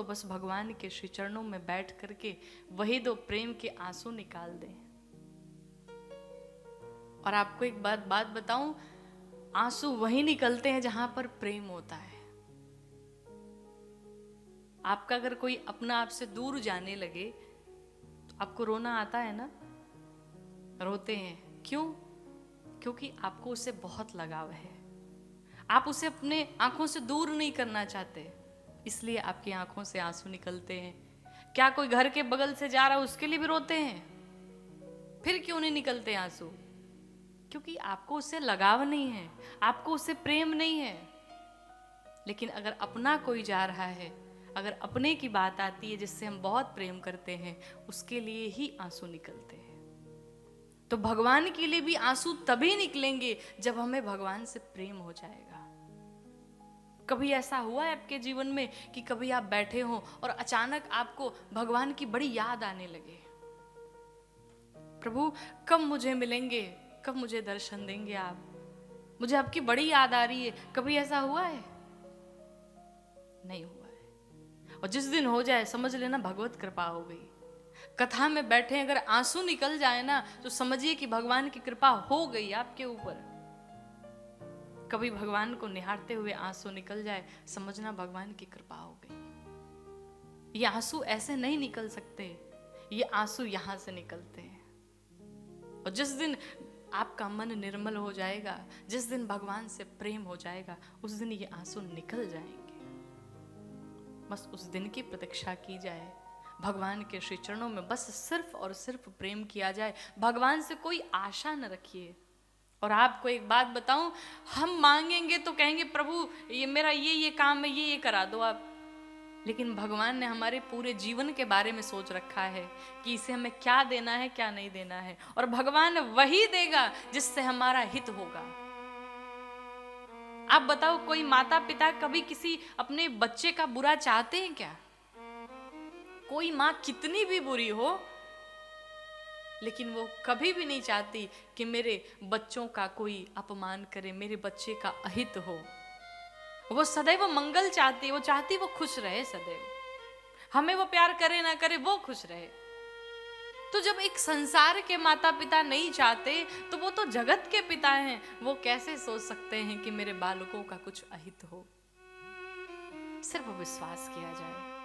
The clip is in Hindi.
बस भगवान के श्री चरणों में बैठ करके वही दो प्रेम के आंसू निकाल दें। और आपको एक बात बताऊं, आंसू वही निकलते हैं जहां पर प्रेम होता है। आपका अगर कोई अपना आपसे दूर जाने लगे तो आपको रोना आता है ना, रोते हैं। क्यों? क्योंकि आपको उससे बहुत लगाव है, आप उसे अपने आंखों से दूर नहीं करना चाहते, इसलिए आपकी आंखों से आंसू निकलते हैं। क्या कोई घर के बगल से जा रहा है उसके लिए भी रोते हैं? फिर क्यों नहीं निकलते आंसू? क्योंकि आपको उससे लगाव नहीं है, आपको उससे प्रेम नहीं है। लेकिन अगर अपना कोई जा रहा है, अगर अपने की बात आती है जिससे हम बहुत प्रेम करते हैं, उसके लिए ही आंसू निकलते हैं। तो भगवान के लिए भी आंसू तभी निकलेंगे जब हमें भगवान से प्रेम हो जाएगा। कभी ऐसा हुआ है आपके जीवन में कि कभी आप बैठे हो और अचानक आपको भगवान की बड़ी याद आने लगे, प्रभु कब मुझे मिलेंगे, कब मुझे दर्शन देंगे आप, मुझे आपकी बड़ी याद आ रही है? कभी ऐसा हुआ है? नहीं हुआ है। और जिस दिन हो जाए समझ लेना भगवत कृपा हो गई। कथा में बैठे अगर आंसू निकल जाए ना तो समझिए कि भगवान की कृपा हो गई आपके ऊपर। कभी भगवान को निहारते हुए आंसू निकल जाए, समझना भगवान की कृपा हो गई। ये आंसू ऐसे नहीं निकल सकते, ये आंसू यहां से निकलते हैं। और जिस दिन आपका मन निर्मल हो जाएगा, जिस दिन भगवान से प्रेम हो जाएगा, उस दिन ये आंसू निकल जाएंगे। बस उस दिन की प्रतीक्षा की जाए, भगवान के श्री चरणों में बस सिर्फ और सिर्फ प्रेम किया जाए। भगवान से कोई आशा न रखिए। और आपको एक बात बताऊं, हम मांगेंगे तो कहेंगे प्रभु ये मेरा ये काम है, ये करा दो आप। लेकिन भगवान ने हमारे पूरे जीवन के बारे में सोच रखा है कि इसे हमें क्या देना है, क्या नहीं देना है। और भगवान वही देगा जिससे हमारा हित होगा। आप बताओ, कोई माता पिता कभी किसी अपने बच्चे का बुरा चाहते हैं क्या? कोई माँ कितनी भी बुरी हो, लेकिन वो कभी भी नहीं चाहती कि मेरे बच्चों का कोई अपमान करे, मेरे बच्चे का अहित हो। वो सदैव मंगल चाहती, वो चाहती वो खुश रहे सदैव। हमें वो प्यार करे ना करे, वो खुश रहे। तो जब एक संसार के माता पिता नहीं चाहते तो वो तो जगत के पिता हैं, वो कैसे सोच सकते हैं कि मेरे बालकों का कुछ अहित हो? सिर्फ विश्वास किया जाए।